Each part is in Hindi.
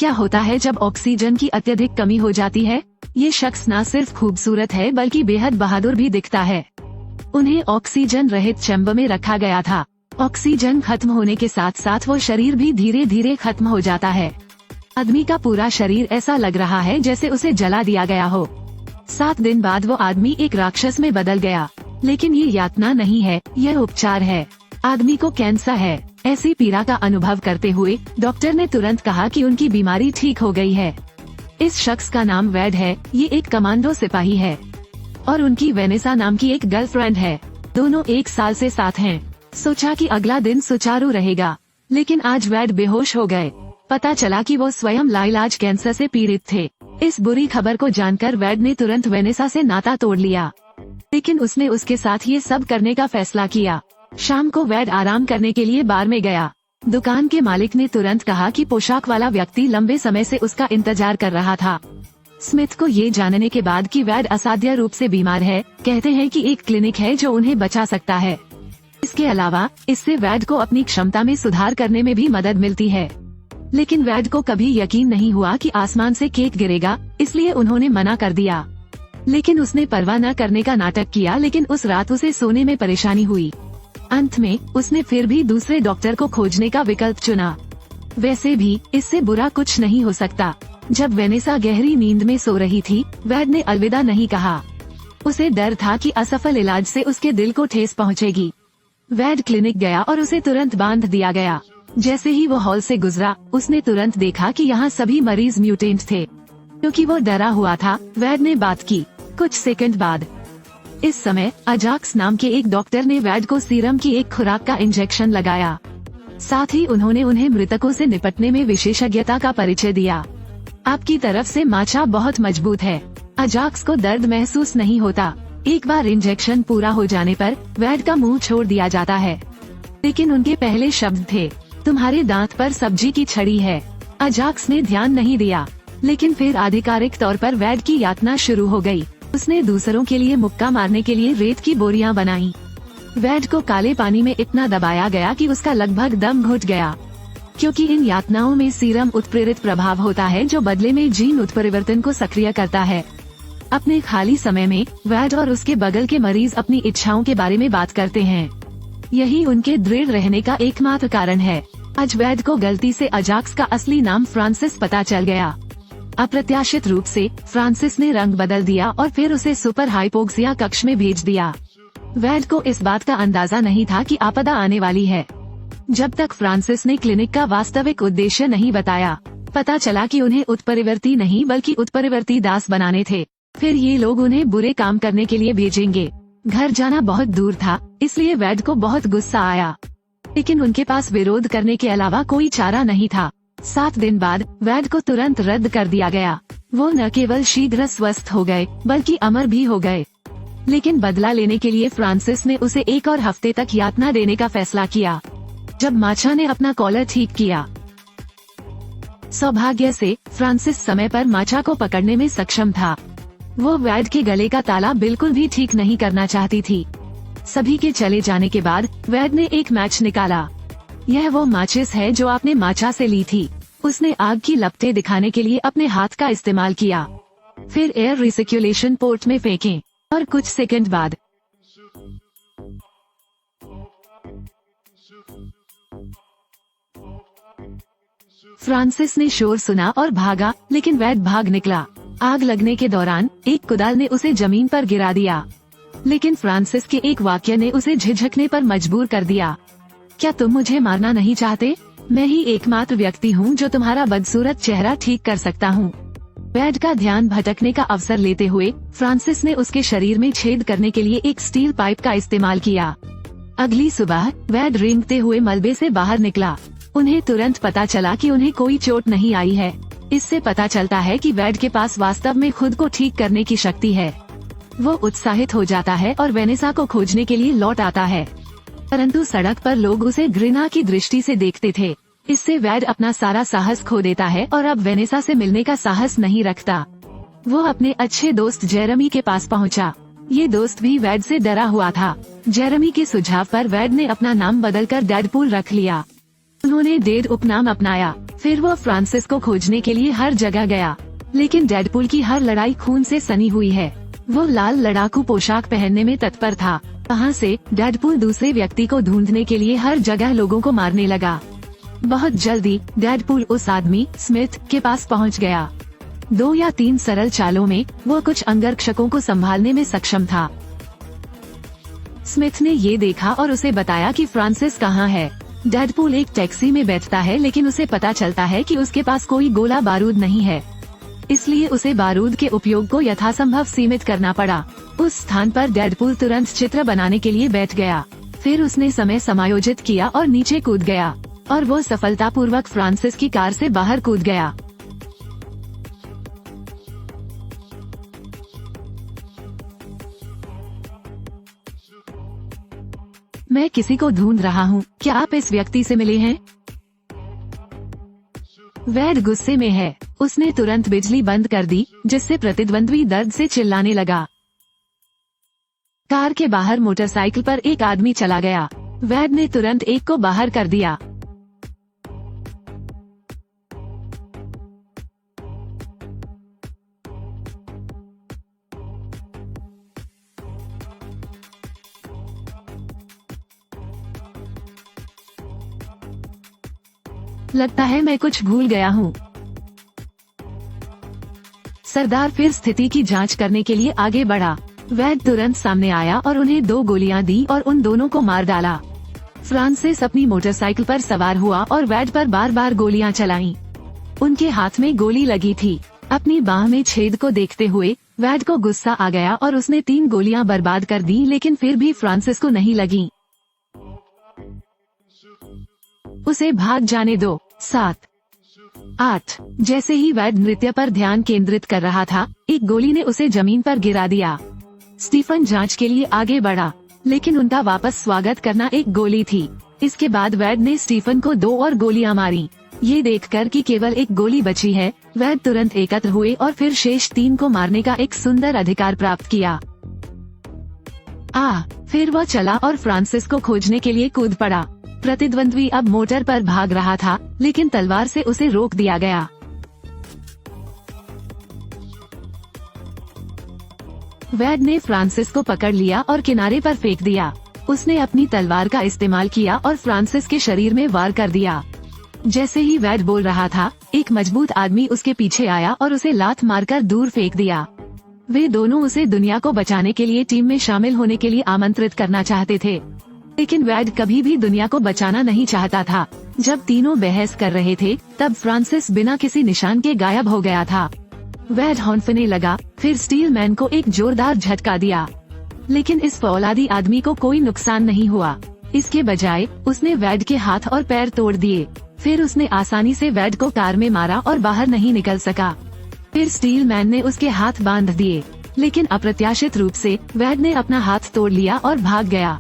क्या होता है जब ऑक्सीजन की अत्यधिक कमी हो जाती है? ये शख्स न सिर्फ खूबसूरत है बल्कि बेहद बहादुर भी दिखता है। उन्हें ऑक्सीजन रहित चैम्बर में रखा गया था। ऑक्सीजन खत्म होने के साथ साथ वो शरीर भी धीरे धीरे खत्म हो जाता है। आदमी का पूरा शरीर ऐसा लग रहा है जैसे उसे जला दिया गया हो। 7 दिन बाद वो आदमी एक राक्षस में बदल गया। लेकिन ये यातना नहीं है, यह उपचार है। आदमी को कैंसर है। ऐसी पीड़ा का अनुभव करते हुए डॉक्टर ने तुरंत कहा कि उनकी बीमारी ठीक हो गई है। इस शख्स का नाम वैड है। ये एक कमांडो सिपाही है और उनकी वेनेसा नाम की एक गर्लफ्रेंड है। दोनों 1 साल से साथ हैं। सोचा कि अगला दिन सुचारू रहेगा, लेकिन आज वैड बेहोश हो गए। पता चला कि वो स्वयं लाइलाज कैंसर से पीड़ित थे। इस बुरी खबर को जानकर वैड ने तुरंत वेनेसा से नाता तोड़ लिया, लेकिन उसने उसके साथ ये सब करने का फैसला किया। शाम को वैड आराम करने के लिए बार में गया। दुकान के मालिक ने तुरंत कहा कि पोशाक वाला व्यक्ति लंबे समय से उसका इंतजार कर रहा था। स्मिथ को ये जानने के बाद कि वैड असाध्य रूप से बीमार है, कहते हैं कि एक क्लिनिक है जो उन्हें बचा सकता है। इसके अलावा इससे वैड को अपनी क्षमता में सुधार करने में भी मदद मिलती है। लेकिन वैड को कभी यकीन नहीं हुआ कि आसमान से केक गिरेगा, इसलिए उन्होंने मना कर दिया। लेकिन उसने परवाह न करने का नाटक किया, लेकिन उस रात उसे सोने में परेशानी हुई। अंत में उसने फिर भी दूसरे डॉक्टर को खोजने का विकल्प चुना। वैसे भी इससे बुरा कुछ नहीं हो सकता। जब वेनेसा गहरी नींद में सो रही थी, वैड ने अलविदा नहीं कहा। उसे डर था कि असफल इलाज से उसके दिल को ठेस पहुंचेगी। वैड क्लिनिक गया और उसे तुरंत बांध दिया गया। जैसे ही वो हॉल से गुजरा, उसने तुरंत देखा कि यहाँ सभी मरीज म्यूटेंट थे। क्योंकि वो डरा हुआ था, वैड ने बात की। कुछ सेकंड बाद इस समय अजाक्स नाम के एक डॉक्टर ने वैड को सीरम की एक खुराक का इंजेक्शन लगाया। साथ ही उन्होंने उन्हें मृतकों से निपटने में विशेषज्ञता का परिचय दिया। आपकी तरफ से माचा बहुत मजबूत है। अजाक्स को दर्द महसूस नहीं होता। एक बार इंजेक्शन पूरा हो जाने पर वैड का मुंह छोड़ दिया जाता है। लेकिन उनके पहले शब्द थे, तुम्हारे दांत पर सब्जी की छड़ी है। अजाक्स ने ध्यान नहीं दिया, लेकिन फिर आधिकारिक तौर पर वैड की यातना शुरू हो गई। उसने दूसरों के लिए मुक्का मारने के लिए रेत की बोरियां बनाई। वैड को काले पानी में इतना दबाया गया कि उसका लगभग दम घुट गया। क्योंकि इन यातनाओं में सीरम उत्प्रेरित प्रभाव होता है जो बदले में जीन उत्परिवर्तन को सक्रिय करता है। अपने खाली समय में वैड और उसके बगल के मरीज अपनी इच्छाओं के बारे में बात करते हैं। यही उनके दृढ़ रहने का एकमात्र कारण है। आज वैड को गलती से अजाक्स का असली नाम फ्रांसिस पता चल गया। अप्रत्याशित रूप से फ्रांसिस ने रंग बदल दिया और फिर उसे सुपर हाइपोक्सिया कक्ष में भेज दिया। वैड को इस बात का अंदाजा नहीं था कि आपदा आने वाली है। जब तक फ्रांसिस ने क्लिनिक का वास्तविक उद्देश्य नहीं बताया, पता चला कि उन्हें उत्परिवर्ती नहीं बल्कि उत्परिवर्ती दास बनाने थे। फिर ये लोग उन्हें बुरे काम करने के लिए भेजेंगे। घर जाना बहुत दूर था, इसलिए वैड को बहुत गुस्सा आया, लेकिन उनके पास विरोध करने के अलावा कोई चारा नहीं था। 7 दिन बाद वैड को तुरंत रद्द कर दिया गया। वो न केवल शीघ्र स्वस्थ हो गए बल्कि अमर भी हो गए। लेकिन बदला लेने के लिए फ्रांसिस ने उसे 1 और हफ्ते तक यातना देने का फैसला किया। जब माचा ने अपना कॉलर ठीक किया, सौभाग्य से फ्रांसिस समय पर माचा को पकड़ने में सक्षम था। वो वैड के गले का ताला बिल्कुल भी ठीक नहीं करना चाहती थी। सभी के चले जाने के बाद वैड ने एक मैच निकाला। यह वो माचिस है जो आपने माचा से ली थी। उसने आग की लपटें दिखाने के लिए अपने हाथ का इस्तेमाल किया। फिर एयर रिसर्कुलेशन पोर्ट में फेंकें और कुछ सेकंड बाद फ्रांसिस ने शोर सुना और भागा, लेकिन वैड भाग निकला। आग लगने के दौरान एक कुदाल ने उसे जमीन पर गिरा दिया, लेकिन फ्रांसिस के एक वाक्य ने उसे झिझकने पर मजबूर कर दिया। क्या तुम मुझे मारना नहीं चाहते? मैं ही एकमात्र व्यक्ति हूँ जो तुम्हारा बदसूरत चेहरा ठीक कर सकता हूँ। वैड का ध्यान भटकने का अवसर लेते हुए फ्रांसिस ने उसके शरीर में छेद करने के लिए एक स्टील पाइप का इस्तेमाल किया। अगली सुबह वैड रेंगते हुए मलबे से बाहर निकला। उन्हें तुरंत पता चला कि उन्हें कोई चोट नहीं आई है। इससे पता चलता है कि वैड के पास वास्तव में खुद को ठीक करने की शक्ति है। वो उत्साहित हो जाता है और वेनेसा को खोजने के लिए लौट आता है, परंतु सड़क पर लोग उसे घृणा की दृष्टि से देखते थे। इससे वैड अपना सारा साहस खो देता है और अब वेनेसा से मिलने का साहस नहीं रखता। वो अपने अच्छे दोस्त जेरेमी के पास पहुंचा। ये दोस्त भी वैड से डरा हुआ था। जेरेमी के सुझाव पर वैड ने अपना नाम बदलकर डेडपूल रख लिया। उन्होंने डेड उपनाम अपनाया। फिर वो फ्रांसिस को खोजने के लिए हर जगह गया, लेकिन डेडपूल की हर लड़ाई खून से सनी हुई है। वो लाल लड़ाकू पोशाक पहनने में तत्पर था। वहाँ से डेडपूल दूसरे व्यक्ति को ढूंढने के लिए हर जगह लोगों को मारने लगा। बहुत जल्दी डेडपूल उस आदमी स्मिथ के पास पहुँच गया। 2 या 3 सरल चालों में वो कुछ अंगरक्षकों को संभालने में सक्षम था। स्मिथ ने ये देखा और उसे बताया कि फ्रांसिस कहाँ है। डेडपूल एक टैक्सी में बैठता है, लेकिन उसे पता चलता है कि उसके पास कोई गोला बारूद नहीं है, इसलिए उसे बारूद के उपयोग को यथासंभव सीमित करना पड़ा। उस स्थान पर डेडपूल तुरंत चित्र बनाने के लिए बैठ गया। फिर उसने समय समायोजित किया और नीचे कूद गया, और वो सफलतापूर्वक फ्रांसिस की कार से बाहर कूद गया। मैं किसी को ढूंढ रहा हूँ, क्या आप इस व्यक्ति से मिले हैं? वैड गुस्से में है। उसने तुरंत बिजली बंद कर दी, जिससे प्रतिद्वंद्वी दर्द से चिल्लाने लगा। कार के बाहर मोटरसाइकिल पर एक आदमी चला गया। वैड ने तुरंत एक को बाहर कर दिया। लगता है मैं कुछ भूल गया हूँ। सरदार फिर स्थिति की जांच करने के लिए आगे बढ़ा। वैड तुरंत सामने आया और उन्हें 2 गोलियां दी और उन दोनों को मार डाला। फ्रांसिस अपनी मोटरसाइकिल पर सवार हुआ और वैड पर बार बार गोलियां चलाईं। उनके हाथ में गोली लगी थी। अपनी बाह में छेद को देखते हुए वैड को गुस्सा आ गया और उसने 3 गोलियां बर्बाद कर दी, लेकिन फिर भी फ्रांसिस को नहीं लगी। उसे भाग जाने दो। 7, 8। जैसे ही वैड नृत्य पर ध्यान केंद्रित कर रहा था, एक गोली ने उसे जमीन पर गिरा दिया। स्टीफन जांच के लिए आगे बढ़ा, लेकिन उनका वापस स्वागत करना एक गोली थी। इसके बाद वैड ने स्टीफन को 2 और गोलियां मारी। ये देखकर कि केवल एक गोली बची है, वैड तुरंत एकत्र हुए और फिर शेष 3 को मारने का एक सुंदर अधिकार प्राप्त किया। फिर वह चला और फ्रांसिस को खोजने के लिए कूद पड़ा। प्रतिद्वंद्वी अब मोटर पर भाग रहा था, लेकिन तलवार से उसे रोक दिया गया। वैड ने फ्रांसिस को पकड़ लिया और किनारे पर फेंक दिया। उसने अपनी तलवार का इस्तेमाल किया और फ्रांसिस के शरीर में वार कर दिया। जैसे ही वैड बोल रहा था, एक मजबूत आदमी उसके पीछे आया और उसे लात मारकर दूर फेंक दिया। वे दोनों उसे दुनिया को बचाने के लिए टीम में शामिल होने के लिए आमंत्रित करना चाहते थे, लेकिन वैड कभी भी दुनिया को बचाना नहीं चाहता था। जब तीनों बहस कर रहे थे, तब फ्रांसिस बिना किसी निशान के गायब हो गया था। वैड हौंफने लगा, फिर स्टील मैन को एक जोरदार झटका दिया, लेकिन इस फौलादी आदमी को कोई नुकसान नहीं हुआ। इसके बजाय उसने वैड के हाथ और पैर तोड़ दिए। फिर उसने आसानी से वैड को कार में मारा और बाहर नहीं निकल सका। फिर स्टील मैन ने उसके हाथ बांध दिए, लेकिन अप्रत्याशित रूप से वैड ने अपना हाथ तोड़ लिया और भाग गया।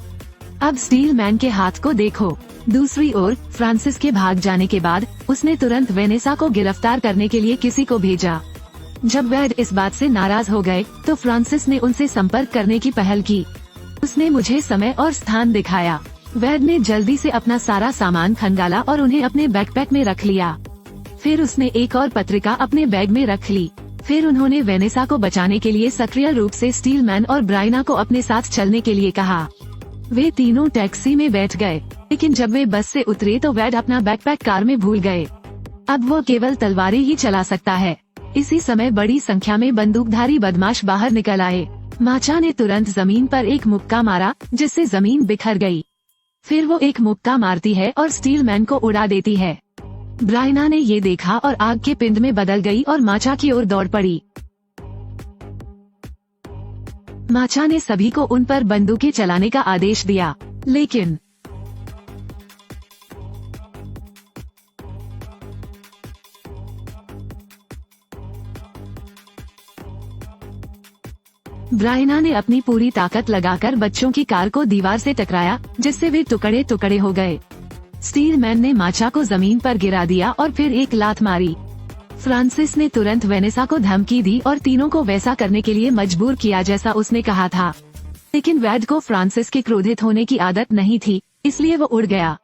अब स्टील मैन के हाथ को देखो। दूसरी ओर फ्रांसिस के भाग जाने के बाद उसने तुरंत वेनेसा को गिरफ्तार करने के लिए किसी को भेजा। जब वैड इस बात से नाराज हो गए, तो फ्रांसिस ने उनसे संपर्क करने की पहल की। उसने मुझे समय और स्थान दिखाया। वैड ने जल्दी से अपना सारा सामान खंगाला और उन्हें अपने बैकपैक में रख लिया। फिर उसने एक और पत्रिका अपने बैग में रख ली। फिर उन्होंने वेनेसा को बचाने के लिए सक्रिय रूप से स्टील मैन और ब्रायना को अपने साथ चलने के लिए कहा। वे तीनों टैक्सी में बैठ गए, लेकिन जब वे बस से उतरे तो वैड अपना बैकपैक कार में भूल गए। अब वो केवल तलवारें ही चला सकता है। इसी समय बड़ी संख्या में बंदूकधारी बदमाश बाहर निकल आए। माचा ने तुरंत जमीन पर एक मुक्का मारा, जिससे जमीन बिखर गई। फिर वो एक मुक्का मारती है और स्टील मैन को उड़ा देती है। ब्रायना ने ये देखा और आग के पिंड में बदल गई और माचा की ओर दौड़ पड़ी। माचा ने सभी को उन पर बंदूकें चलाने का आदेश दिया, लेकिन ब्रायना ने अपनी पूरी ताकत लगाकर बच्चों की कार को दीवार से टकराया, जिससे वे टुकड़े टुकड़े हो गए। स्टील मैन ने माचा को जमीन पर गिरा दिया और फिर एक लात मारी। फ्रांसिस ने तुरंत वेनेसा को धमकी दी और तीनों को वैसा करने के लिए मजबूर किया जैसा उसने कहा था, लेकिन वैड को फ्रांसिस के क्रोधित होने की आदत नहीं थी, इसलिए वो उड़ गया।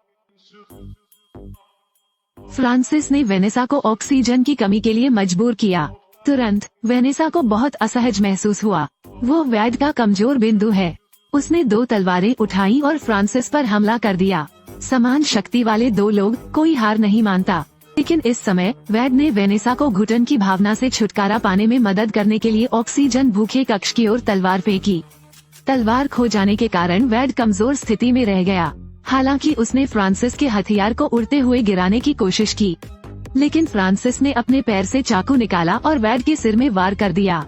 फ्रांसिस ने वेनेसा को ऑक्सीजन की कमी के लिए मजबूर किया। तुरंत वेनेसा को बहुत असहज महसूस हुआ। वो वैड का कमजोर बिंदु है। उसने 2 तलवारें उठाई और फ्रांसिस पर हमला कर दिया। समान शक्ति वाले 2 लोग, कोई हार नहीं मानता। लेकिन इस समय वैड ने वेनेसा को घुटन की भावना से छुटकारा पाने में मदद करने के लिए ऑक्सीजन भूखे कक्ष की ओर तलवार फेंकी। तलवार खो जाने के कारण वैड कमजोर स्थिति में रह गया। हालांकि उसने फ्रांसिस के हथियार को उड़ते हुए गिराने की कोशिश की, लेकिन फ्रांसिस ने अपने पैर से चाकू निकाला और वैड के सिर में वार कर दिया।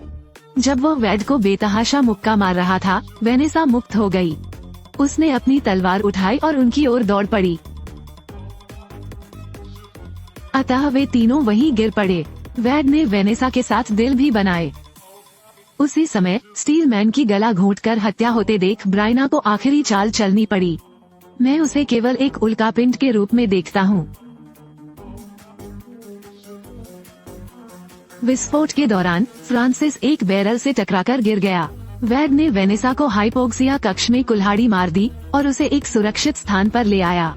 जब वो वैड को बेतहाशा मुक्का मार रहा था, वेनेसा मुक्त हो गई। उसने अपनी तलवार उठाई और उनकी ओर दौड़ पड़ी। अतः वे तीनों वहीं गिर पड़े। वैड ने वेनेसा के साथ दिल भी बनाए। उसी समय स्टीलमैन की गला घोंटकर हत्या होते देख ब्रायना को आखिरी चाल चलनी पड़ी। मैं उसे केवल एक उल्कापिंड के रूप में देखता हूँ। विस्फोट के दौरान फ्रांसिस एक बैरल से टकराकर गिर गया। वैड ने वेनेसा को हाइपोक्सिया कक्ष में कुल्हाड़ी मार दी और उसे एक सुरक्षित स्थान पर ले आया।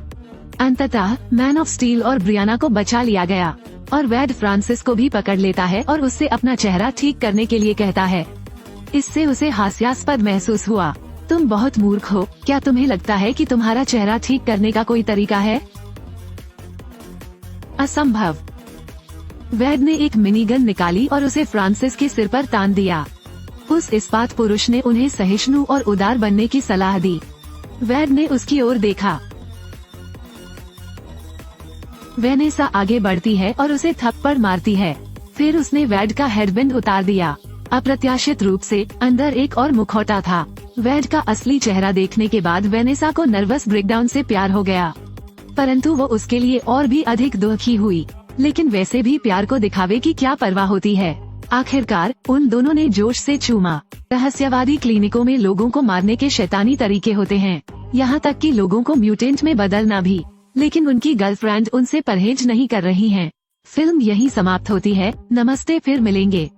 अंततः मैन ऑफ स्टील और ब्रियाना को बचा लिया गया और वैड फ्रांसिस को भी पकड़ लेता है और उससे अपना चेहरा ठीक करने के लिए कहता है। इससे उसे हास्यास्पद महसूस हुआ। तुम बहुत मूर्ख हो, क्या तुम्हें लगता है कि तुम्हारा चेहरा ठीक करने का कोई तरीका है? असंभव। वैड ने एक मिनीगन निकाली और उसे फ्रांसिस के सिर पर तान दिया। उस इस्पात पुरुष ने उन्हें सहिष्णु और उदार बनने की सलाह दी। वैड ने उसकी ओर देखा। वेनेसा आगे बढ़ती है और उसे थप्पड़ मारती है। फिर उसने वैड का हेडबैंड उतार दिया। अप्रत्याशित रूप से अंदर एक और मुखौटा था। वैड का असली चेहरा देखने के बाद वेनेसा को नर्वस ब्रेकडाउन से प्यार हो गया, परंतु वो उसके लिए और भी अधिक दुखी हुई। लेकिन वैसे भी प्यार को दिखावे की क्या परवाह होती है। आखिरकार उन दोनों ने जोश से चूमा। रहस्यवादी क्लिनिकों में लोगों को मारने के शैतानी तरीके होते हैं, यहाँ तक कि लोगों को म्यूटेंट में बदलना भी। लेकिन उनकी गर्लफ्रेंड उनसे परहेज नहीं कर रही हैं। फिल्म यहीं समाप्त होती है। नमस्ते, फिर मिलेंगे।